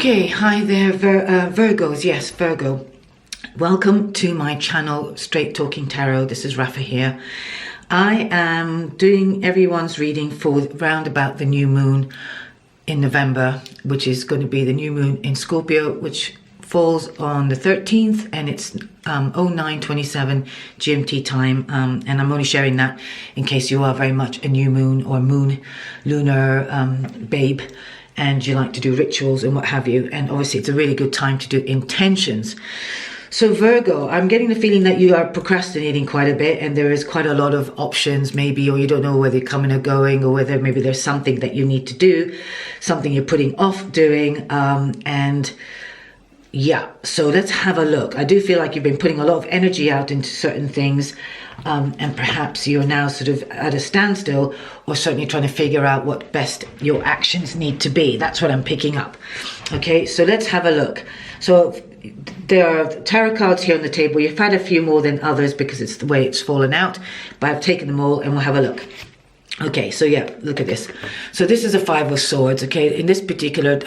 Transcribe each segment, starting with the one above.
Okay, hi there Virgos, yes, Virgo. Welcome to my channel, Straight Talking Tarot. This is Rafah here. I am doing everyone's reading for round about the new moon in November, which is going to be the new moon in Scorpio, which falls on the 13th, and it's 09:27 GMT time, and I'm only sharing that in case you are very much a new moon or lunar babe, and you like to do rituals and what have you. And obviously it's a really good time to do intentions. So Virgo, I'm getting the feeling that you are procrastinating quite a bit, and there is quite a lot of options maybe, or you don't know whether you're coming or going, or whether maybe there's something that you need to do, something you're putting off doing, and yeah, so let's have a look. I do feel like you've been putting a lot of energy out into certain things, and perhaps you're now sort of at a standstill, or certainly trying to figure out what best your actions need to be. That's what I'm picking up. Okay, so let's have a look. So there are tarot cards here on the table. You've had a few more than others because it's the way it's fallen out, but I've taken them all and we'll have a look. Okay, so yeah, look at this. So this is a Five of Swords, okay? In this particular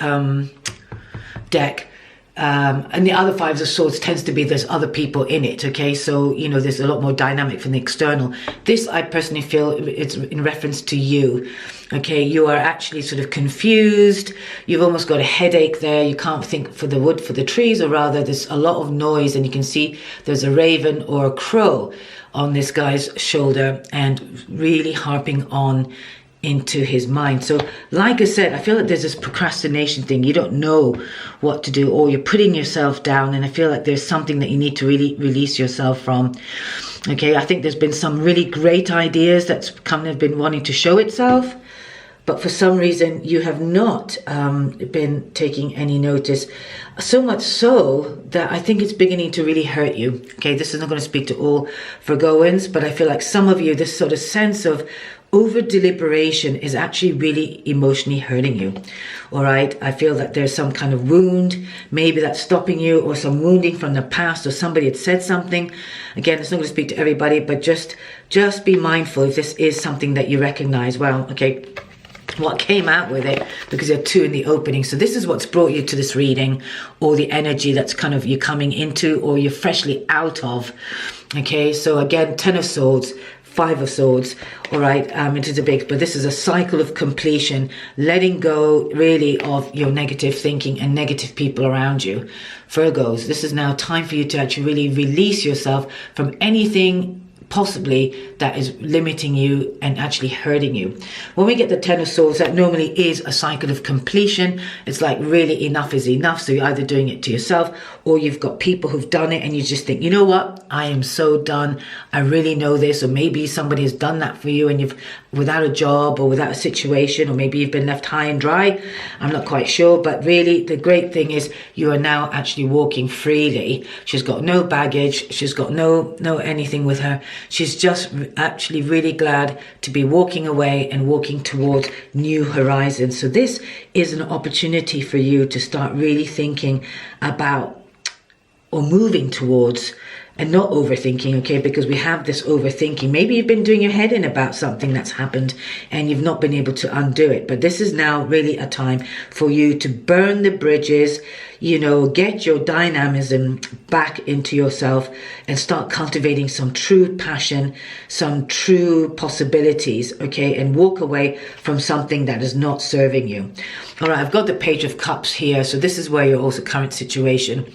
deck, and the other Fives of Swords tends to be there's other people in it, okay? So, you know, there's a lot more dynamic from the external. This, I personally feel, it's in reference to you, okay? You are actually sort of confused. You've almost got a headache there. You can't think for the wood for the trees, or rather there's a lot of noise, and you can see there's a raven or a crow on this guy's shoulder and really harping on into his mind. So like I said, I feel like there's this procrastination thing. You don't know what to do, or you're putting yourself down, and I feel like there's something that you need to really release yourself from. Okay, I think there's been some really great ideas that's kind of been wanting to show itself, but for some reason you have not been taking any notice, so much so that I think it's beginning to really hurt you. Okay, this is not going to speak to all Virgoans, but I feel like some of you, this sort of sense of over deliberation is actually really emotionally hurting you. All right, I feel that there's some kind of wound maybe that's stopping you, or some wounding from the past, or somebody had said something. Again, it's not going to speak to everybody, but just be mindful if this is something that you recognize. Well, okay, what came out with it, because there are two in the opening. So this is what's brought you to this reading, or the energy that's kind of you're coming into, or you're freshly out of. Okay, so again, Ten of Swords, Five of Swords, all right, into the big, but this is a cycle of completion, letting go really of your negative thinking and negative people around you. Virgos, this is now time for you to actually really release yourself from anything possibly that is limiting you and actually hurting you. When we get the Ten of Swords, that normally is a cycle of completion. It's like really enough is enough. So you're either doing it to yourself, or you've got people who've done it and you just think, you know what, I am so done. I really know this. Or maybe somebody has done that for you and you've without a job or without a situation, or maybe you've been left high and dry. I'm not quite sure, but really the great thing is you are now actually walking freely. She's got no baggage. She's got no anything with her. She's just actually really glad to be walking away and walking towards new horizons. So this is an opportunity for you to start really thinking about, or moving towards, and not overthinking, okay? Because we have this overthinking. Maybe you've been doing your head in about something that's happened and you've not been able to undo it. But this is now really a time for you to burn the bridges, you know, get your dynamism back into yourself and start cultivating some true passion, some true possibilities, okay? And walk away from something that is not serving you. All right, I've got the Page of Cups here. So this is where your also current situation.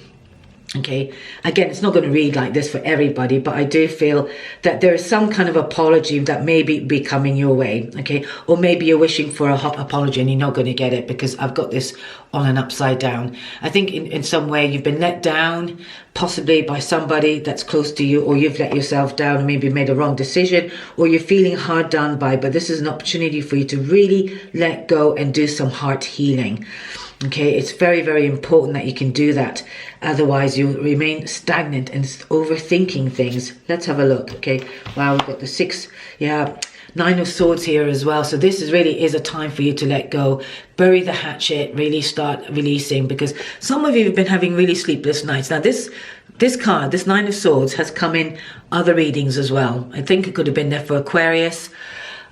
Okay, again, it's not going to read like this for everybody, but I do feel that there is some kind of apology that may be coming your way, okay? Or maybe you're wishing for a hot apology and you're not going to get it, because I've got this on an upside down. I think in some way you've been let down, possibly by somebody that's close to you, or you've let yourself down and maybe made a wrong decision, or you're feeling hard done by, but this is an opportunity for you to really let go and do some heart healing. Okay, it's very, very important that you can do that. Otherwise, you'll remain stagnant and overthinking things. Let's have a look. Okay, wow, we've got the Nine of Swords here as well. So this really is a time for you to let go, bury the hatchet, really start releasing, because some of you have been having really sleepless nights. Now this card, this Nine of Swords, has come in other readings as well. I think it could have been there for Aquarius.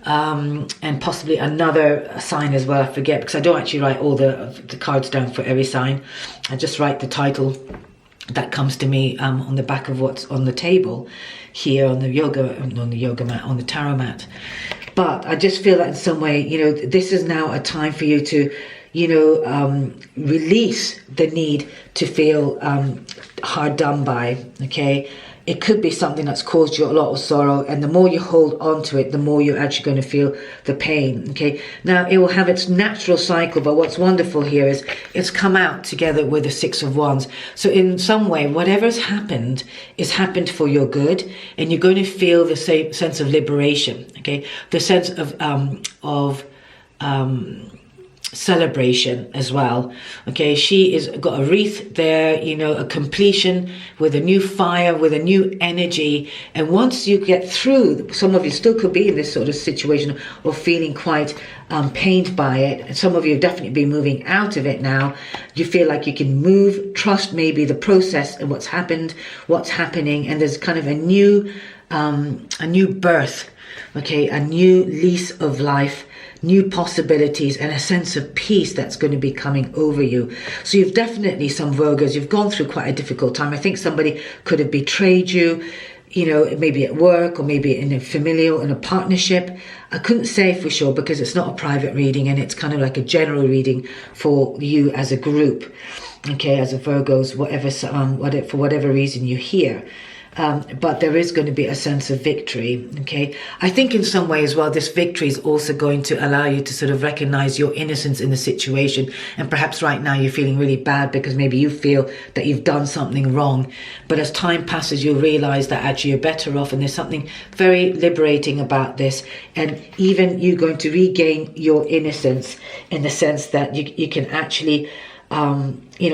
and possibly another sign as well. I forget, because I don't actually write all the cards down for every sign. I just write the title that comes to me on the back of what's on the table here on the yoga mat, on the tarot mat. But I just feel that in some way, this is now a time for you to, release the need to feel hard done by, okay? It could be something that's caused you a lot of sorrow, and the more you hold on to it, the more you're actually going to feel the pain, okay? Now, it will have its natural cycle, but what's wonderful here is it's come out together with the Six of Wands. So in some way, whatever's happened is happened for your good, and you're going to feel the same sense of liberation, okay? The sense of celebration as well, okay? She is got a wreath there, a completion with a new fire, with a new energy. And once you get through, some of you still could be in this sort of situation of feeling quite pained by it, and some of you have definitely been moving out of it now. You feel like you can move, trust maybe the process and what's happened, what's happening, and there's kind of a new birth, okay? A new lease of life, new possibilities, and a sense of peace that's going to be coming over you. So you've definitely, some Virgos, you've gone through quite a difficult time. I think somebody could have betrayed you, maybe at work, or maybe in a familial, in a partnership. I couldn't say for sure, because it's not a private reading, and it's kind of like a general reading for you as a group, okay, as a Virgos, for whatever reason you're here. But there is going to be a sense of victory, okay? I think in some way as well, this victory is also going to allow you to sort of recognize your innocence in the situation. And perhaps right now you're feeling really bad because maybe you feel that you've done something wrong. But as time passes, you'll realize that actually you're better off, and there's something very liberating about this. And even you're going to regain your innocence in the sense that you can actually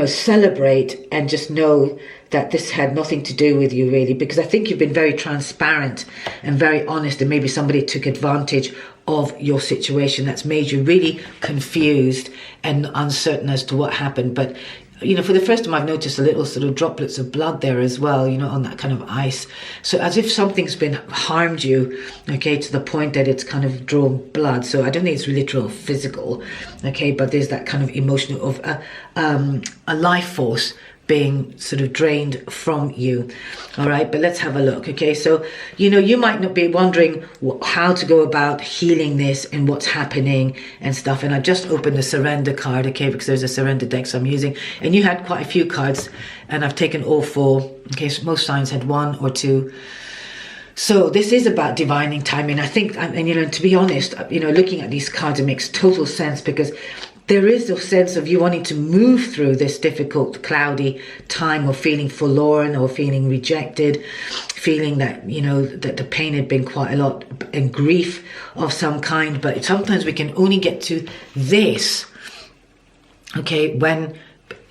celebrate and just know that this had nothing to do with you, really, because I think you've been very transparent and very honest, and maybe somebody took advantage of your situation that's made you really confused and uncertain as to what happened. But for the first time, I've noticed a little sort of droplets of blood there as well, on that kind of ice. So as if something's been harmed you, okay, to the point that it's kind of drawn blood. So I don't think it's literal or physical, okay, but there's that kind of emotional of a life force being sort of drained from you. All right, but let's have a look. Okay, so you might not be wondering how to go about healing this and what's happening and stuff. And I just opened the surrender card, okay, because there's a surrender deck so I'm using, and you had quite a few cards, and I've taken all four. Okay, so most signs had one or two. So this is about divining timing. I think, and to be honest, looking at these cards, it makes total sense, because there is a sense of you wanting to move through this difficult, cloudy time of feeling forlorn or feeling rejected, feeling that, that the pain had been quite a lot, and grief of some kind. But sometimes we can only get to this, okay, when,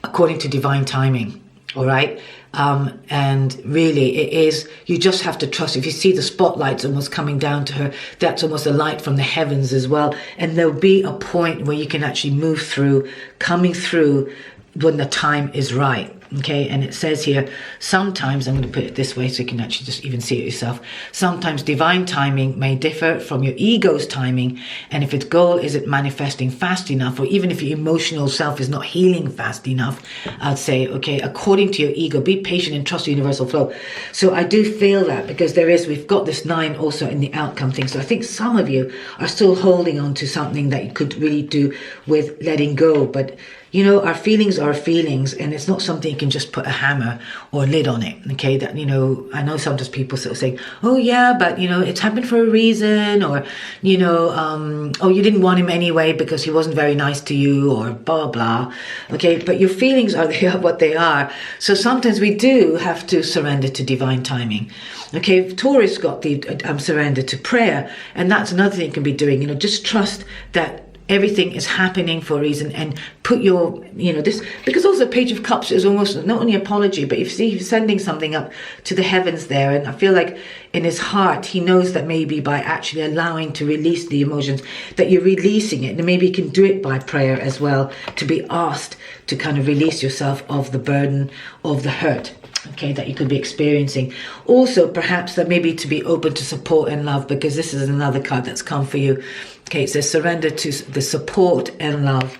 according to divine timing, all right? And really it is, you just have to trust. If you see the spotlights almost coming down to her, that's almost a light from the heavens as well. And there'll be a point where you can actually move through, coming through when the time is right. Okay, and it says here, sometimes, I'm going to put it this way so you can actually just even see it yourself. Sometimes divine timing may differ from your ego's timing, and if its goal isn't manifesting fast enough, or even if your emotional self is not healing fast enough, I'd say, okay, according to your ego, be patient and trust the universal flow. So I do feel that, because we've got this 9 also in the outcome thing. So I think some of you are still holding on to something that you could really do with letting go, but our feelings are feelings, and it's not something you can just put a hammer or a lid on it, okay? That, I know sometimes people sort of say, oh yeah, but, it's happened for a reason, or, oh, you didn't want him anyway because he wasn't very nice to you, or blah, blah, okay? But your feelings are what they are. So sometimes we do have to surrender to divine timing, okay? Taurus got the surrender to prayer, and that's another thing you can be doing, just trust that everything is happening for a reason, and put your, this, because also Page of Cups is almost not only apology, but you see he's sending something up to the heavens there. And I feel like in his heart, he knows that maybe by actually allowing to release the emotions, that you're releasing it. And maybe you can do it by prayer as well, to be asked to kind of release yourself of the burden of the hurt. okay, that you could be experiencing. Also, perhaps that maybe to be open to support and love, because this is another card that's come for you. Okay, it says surrender to the support and love.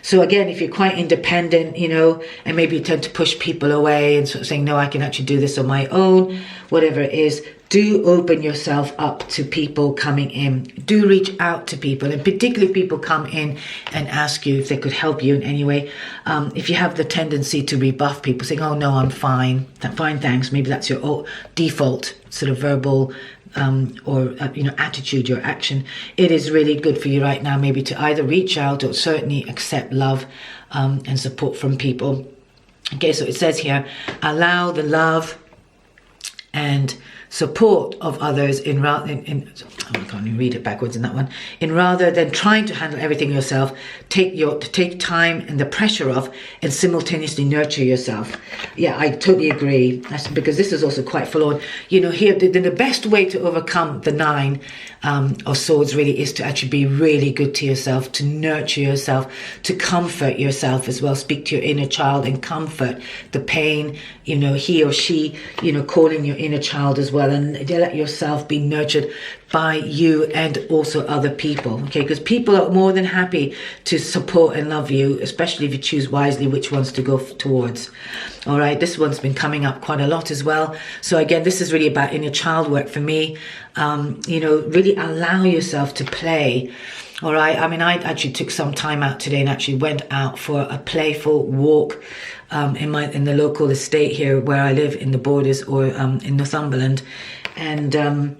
So again, if you're quite independent, you know, and maybe you tend to push people away and sort of saying, no, I can actually do this on my own, whatever it is, do open yourself up to people coming in. Do reach out to people, and particularly if people come in and ask you if they could help you in any way. If you have the tendency to rebuff people, saying, oh no, I'm fine, fine, thanks. Maybe that's your default sort of verbal or attitude, your action. It is really good for you right now, maybe to either reach out or certainly accept love and support from people. Okay, so it says here, allow the love and support of others I can't even read it backwards in that one. In rather than trying to handle everything yourself, take time and the pressure off and simultaneously nurture yourself. Yeah, I totally agree. That's because this is also quite full on. You know, here the best way to overcome the 9 of Swords really is to actually be really good to yourself, to nurture yourself, to comfort yourself as well. Speak to your inner child and comfort the pain, you know, he or she, you know, calling your inner child as well, and let yourself be nurtured by you and also other people. Okay, because people are more than happy to support and love you, especially if you choose wisely which ones to go towards. All right, this one's been coming up quite a lot as well. So again, this is really about inner child work for me. You know, really allow yourself to play. All right, I mean, I actually took some time out today and actually went out for a playful walk in the local estate here where I live in the borders, or in Northumberland. And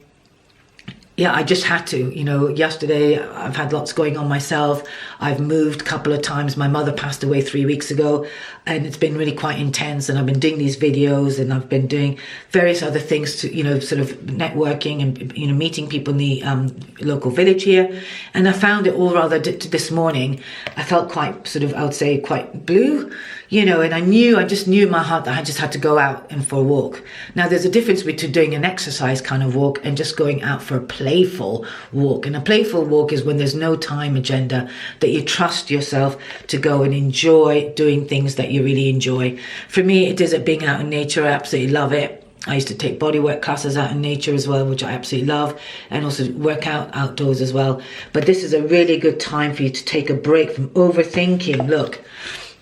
yeah, I just had to, you know, yesterday I've had lots going on myself. I've moved a couple of times. My mother passed away 3 weeks ago, and it's been really quite intense. And I've been doing these videos, and I've been doing various other things to, you know, sort of networking and, you know, meeting people in the local village here. And I found it all rather this morning. I felt quite sort of, I would say, quite blue, you know, and I just knew in my heart that I just had to go out and for a walk. Now, there's a difference between doing an exercise kind of walk and just going out for a playful walk. And a playful walk is when there's no time agenda, that you trust yourself to go and enjoy doing things that you really enjoy. For me, it is being out in nature. I absolutely love it. I used to take bodywork classes out in nature as well, which I absolutely love, and also work out outdoors as well. But this is a really good time for you to take a break from overthinking. Look,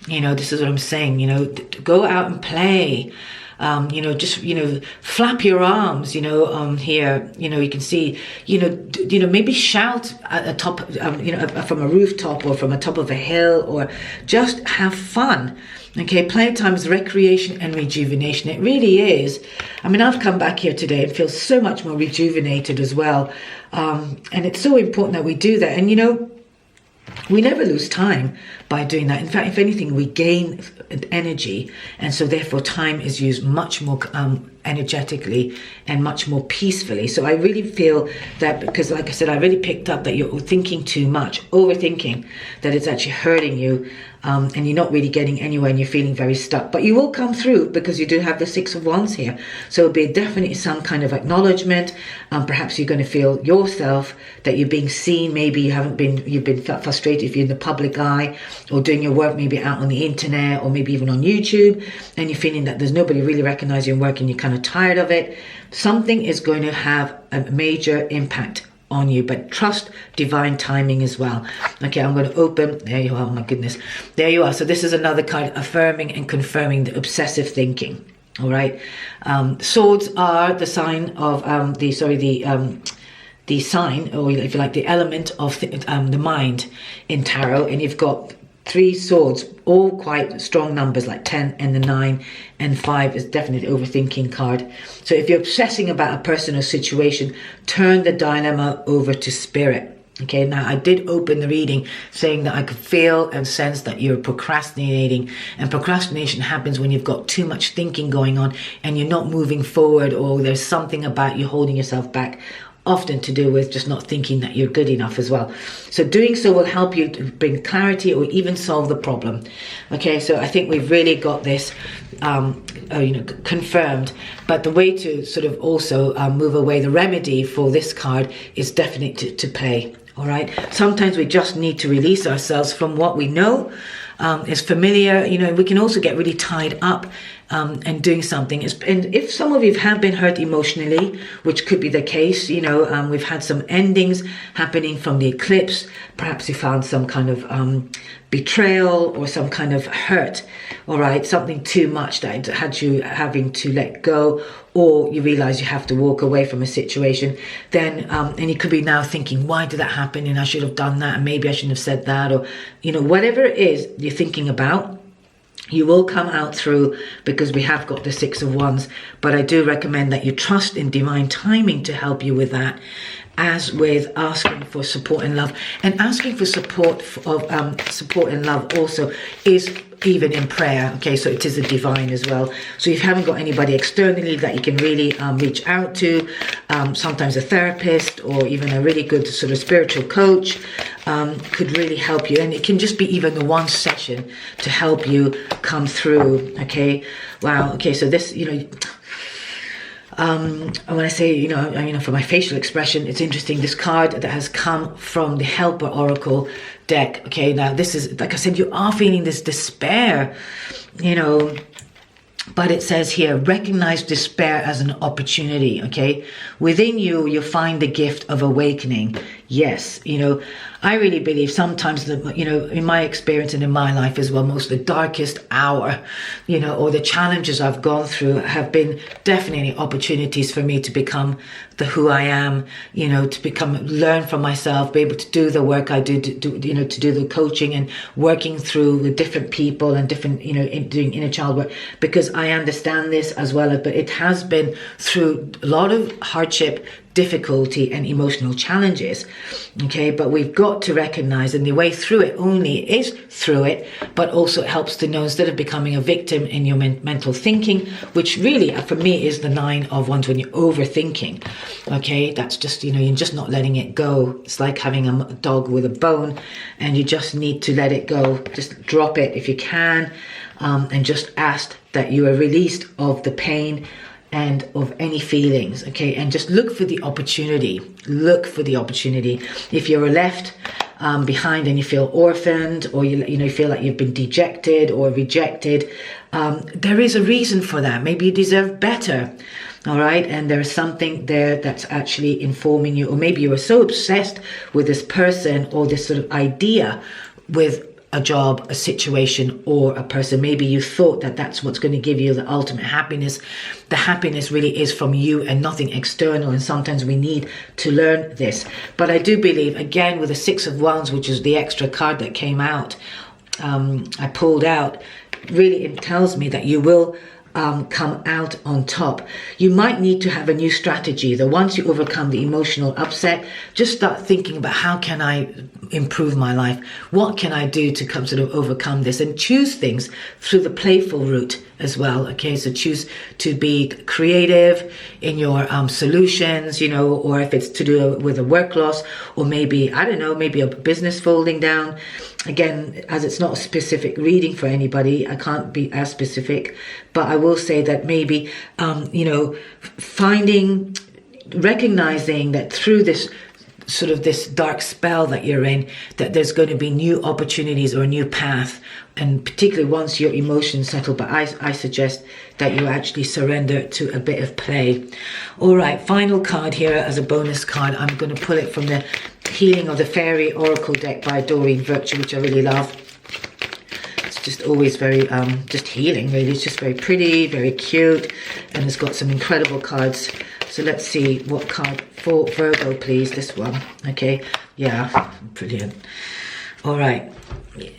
you know, this is what I'm saying, you know, go out and play. You know, just, you know, flap your arms, you know, here, you know, you can see, you know, maybe shout at a top, you know, from a rooftop or from a top of a hill, or just have fun. Okay, playtime is recreation and rejuvenation. It really is. I mean, I've come back here today and feel so much more rejuvenated as well. And it's so important that we do that. And, you know, we never lose time by doing that. In fact, if anything, we gain energy, and so therefore time is used much more energetically and much more peacefully. So I really feel that, because like I said, I really picked up that you're thinking too much, overthinking, that it's actually hurting you, and you're not really getting anywhere, and you're feeling very stuck. But you will come through, because you do have the 6 of Wands here. So it'll be definitely some kind of acknowledgement. Perhaps you're going to feel yourself that you're being seen. Maybe you've been frustrated if you're in the public eye, or doing your work maybe out on the internet, or maybe even on YouTube, and you're feeling that there's nobody really recognizing your work, and you're kind of tired of it. Something is going to have a major impact on you, but trust divine timing as well. Okay, I'm going to open. There you are. Oh my goodness, there you are. So this is another card affirming and confirming the obsessive thinking. All right, swords are the sign of the sign, or if you like, the element of the mind in tarot. And you've got 3 swords, all quite strong numbers, like 10 and the 9, and 5 is definitely overthinking card. So if you're obsessing about a person or situation, turn the dilemma over to spirit. Okay, now I did open the reading saying that I could feel and sense that you're procrastinating, and procrastination happens when you've got too much thinking going on and you're not moving forward, or there's something about you holding yourself back, often to do with just not thinking that you're good enough as well. So doing so will help you to bring clarity or even solve the problem. Okay, so I think we've really got this confirmed. But the way to sort of also move away, the remedy for this card is definitely to play. All right, sometimes we just need to release ourselves from what we know is familiar. You know, we can also get really tied up and doing something. And if some of you have been hurt emotionally, which could be the case, we've had some endings happening from the eclipse. Perhaps you found some kind of betrayal or some kind of hurt, all right, something too much that had you having to let go, or you realize you have to walk away from a situation, then and you could be now thinking, why did that happen, and I should have done that, and maybe I shouldn't have said that, or whatever it is you're thinking about, you will come out through, because we have got the Six of Wands. But I do recommend that you trust in divine timing to help you with that, as with asking for support and love. And asking for support and love also is even in prayer, okay? So it is a divine as well. So if you haven't got anybody externally that you can really reach out to, sometimes a therapist or even a really good sort of spiritual coach could really help you. And it can just be even the one session to help you come through, okay? Wow, okay, so this, when I say, for my facial expression, it's interesting. This card that has come from the Helper Oracle deck. Okay, now this is, like I said, you are feeling this despair, but it says here, recognize despair as an opportunity, okay? Within you, you'll find the gift of awakening. Yes, I really believe sometimes that, in my experience and in my life as well, most of the darkest hour, or the challenges I've gone through have been definitely opportunities for me to become who I am, to learn from myself, be able to do the work I do, to do the coaching and working through with different people and different, doing inner child work, because I understand this as well. But it has been through a lot of hardship, difficulty and emotional challenges, okay? But we've got to recognize, and the way through it only is through it, but also it helps to know, instead of becoming a victim in your mental thinking, which really for me is the Nine of Wands, when you're overthinking, okay? That's just, you're just not letting it go. It's like having a dog with a bone, and you just need to let it go. Just drop it if you can, and just ask that you are released of the pain and of any feelings, okay? And just look for the opportunity. Look for the opportunity. If you're left behind and you feel orphaned, or you feel like you've been dejected or rejected, there is a reason for that. Maybe you deserve better, all right? And there's something there that's actually informing you, or maybe you were so obsessed with this person or this sort of idea with a job, a situation, or a person. Maybe you thought that that's what's going to give you the ultimate happiness. The happiness really is from you and nothing external, and sometimes we need to learn this. But I do believe, again, with the Six of Wands, which is the extra card that came out, I pulled out, really it tells me that you will come out on top. You might need to have a new strategy, that once you overcome the emotional upset, just start thinking about, how can I improve my life? What can I do to sort of overcome this? And choose things through the playful route as well, okay? So choose to be creative in your solutions, or if it's to do with a work loss, or maybe, I don't know, maybe a business folding down. Again, as it's not a specific reading for anybody, I can't be as specific, but I will say that maybe, recognizing that through this sort of this dark spell that you're in, that there's going to be new opportunities or a new path, and particularly once your emotions settle. But I suggest that you actually surrender to a bit of play. All right, final card here as a bonus card. I'm going to pull it from the Healing of the Fairy Oracle deck by Doreen Virtue, which I really love. It's just always very, just healing, really. It's just very pretty, very cute, and it's got some incredible cards. So let's see what card for Virgo, please. This one, okay? Yeah, brilliant. All right.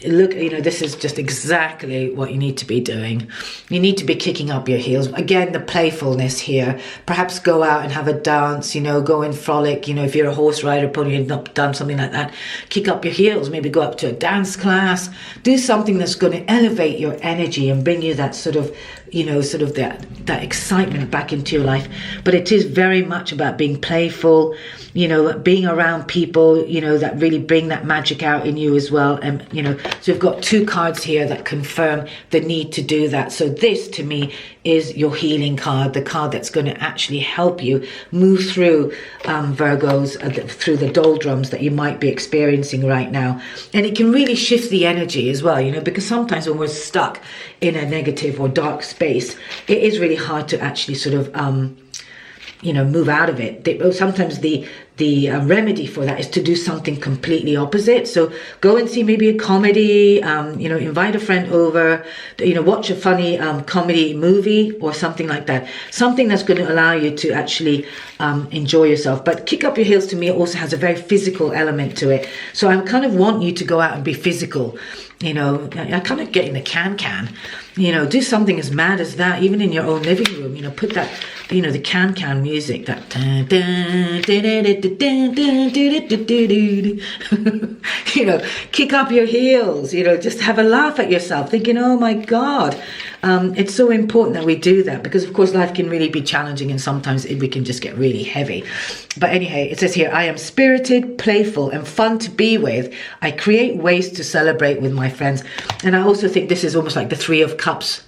Look, this is just exactly what you need to be doing. You need to be kicking up your heels. Again, the playfulness here. Perhaps go out and have a dance, go and frolic. If you're a horse rider, probably you've not done something like that. Kick up your heels. Maybe go up to a dance class. Do something that's going to elevate your energy and bring you that sort of, that excitement back into your life. But it is very much about being playful, being around people, that really bring that magic out in you as well. And, So we've got 2 cards here that confirm the need to do that. So this to me is your healing card, the card that's going to actually help you move through Virgos, through the doldrums that you might be experiencing right now. And it can really shift the energy as well, because sometimes when we're stuck in a negative or dark space, it is really hard to actually sort of move out of it. Sometimes the remedy for that is to do something completely opposite. So go and see maybe a comedy, invite a friend over, watch a funny comedy movie or something like that. Something that's going to allow you to actually enjoy yourself. But kick up your heels to me also has a very physical element to it. So I kind of want you to go out and be physical. I kind of get in the can, do something as mad as that, even in your own living room, put that, the can music, that, kick up your heels, just have a laugh at yourself, thinking, oh my God. It's so important that we do that, because of course life can really be challenging and sometimes we can just get really heavy. But anyway, it says here, I am spirited, playful and fun to be with. I create ways to celebrate with my friends. And I also think this is almost like the 3 of Cups,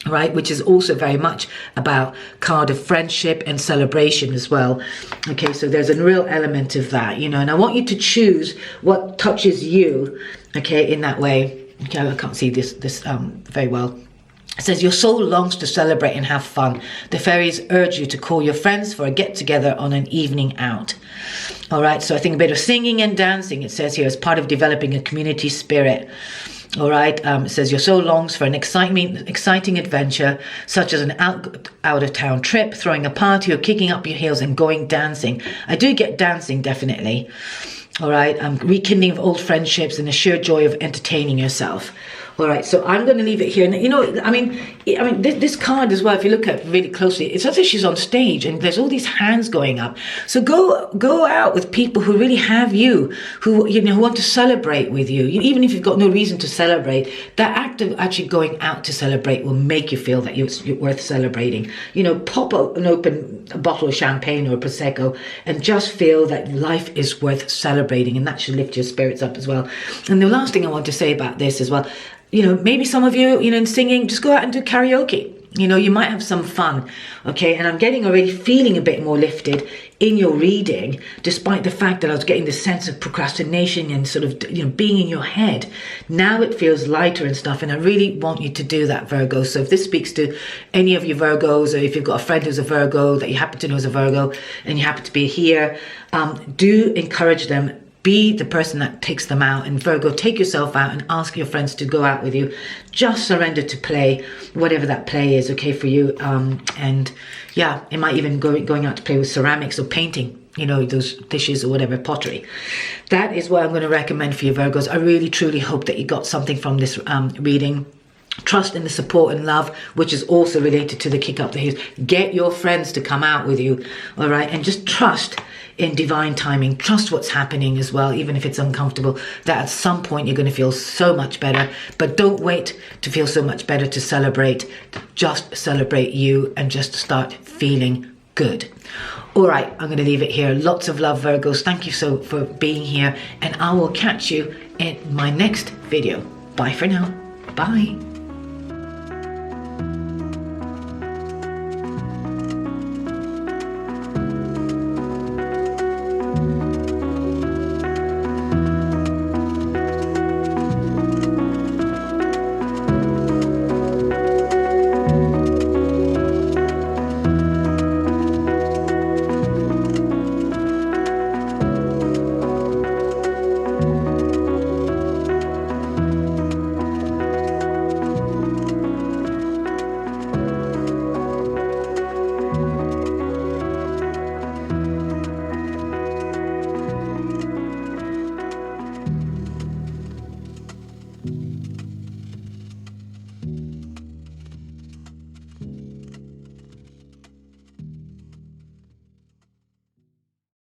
right, which is also very much about card of friendship and celebration as well. Okay, so there's a real element of that, and I want you to choose what touches you, okay, in that way. Okay, I can't see this very well. It says, your soul longs to celebrate and have fun. The fairies urge you to call your friends for a get-together on an evening out. All right, so I think a bit of singing and dancing, it says here, as part of developing a community spirit. All right, it says your soul longs for an exciting adventure, such as an out-of-town trip, throwing a party, or kicking up your heels and going dancing. I do get dancing, definitely. All right, rekindling of old friendships and the sheer joy of entertaining yourself. All right, so I'm going to leave it here. And this card as well, if you look at it really closely, it's as if she's on stage and there's all these hands going up. So go out with people who really have you, who want to celebrate with you. Even if you've got no reason to celebrate, that act of actually going out to celebrate will make you feel that you're worth celebrating. Pop an open bottle of champagne or Prosecco and just feel that life is worth celebrating, and that should lift your spirits up as well. And the last thing I want to say about this as well, maybe some of you, in singing, just go out and do karaoke. You might have some fun, okay? And I'm getting already feeling a bit more lifted in your reading, despite the fact that I was getting this sense of procrastination and sort of, being in your head. Now it feels lighter and stuff, and I really want you to do that, Virgo. So if this speaks to any of you Virgos, or if you've got a friend who's a Virgo that you happen to know is a Virgo, and you happen to be here, do encourage them. Be the person that takes them out. And Virgo, take yourself out and ask your friends to go out with you. Just surrender to play, whatever that play is, okay, for you. And yeah, it might even going out to play with ceramics or painting, those dishes or whatever, pottery. That is what I'm going to recommend for you, Virgos. I really, truly hope that you got something from this reading. Trust in the support and love, which is also related to the kick up the heels. Get your friends to come out with you, all right? And just trust in divine timing. Trust what's happening as well, even if it's uncomfortable, that at some point you're going to feel so much better. But don't wait to feel so much better to celebrate. Just celebrate you and just start feeling good. All right, I'm going to leave it here. Lots of love, Virgos. Thank you so for being here, and I will catch you in my next video. Bye for now. Bye.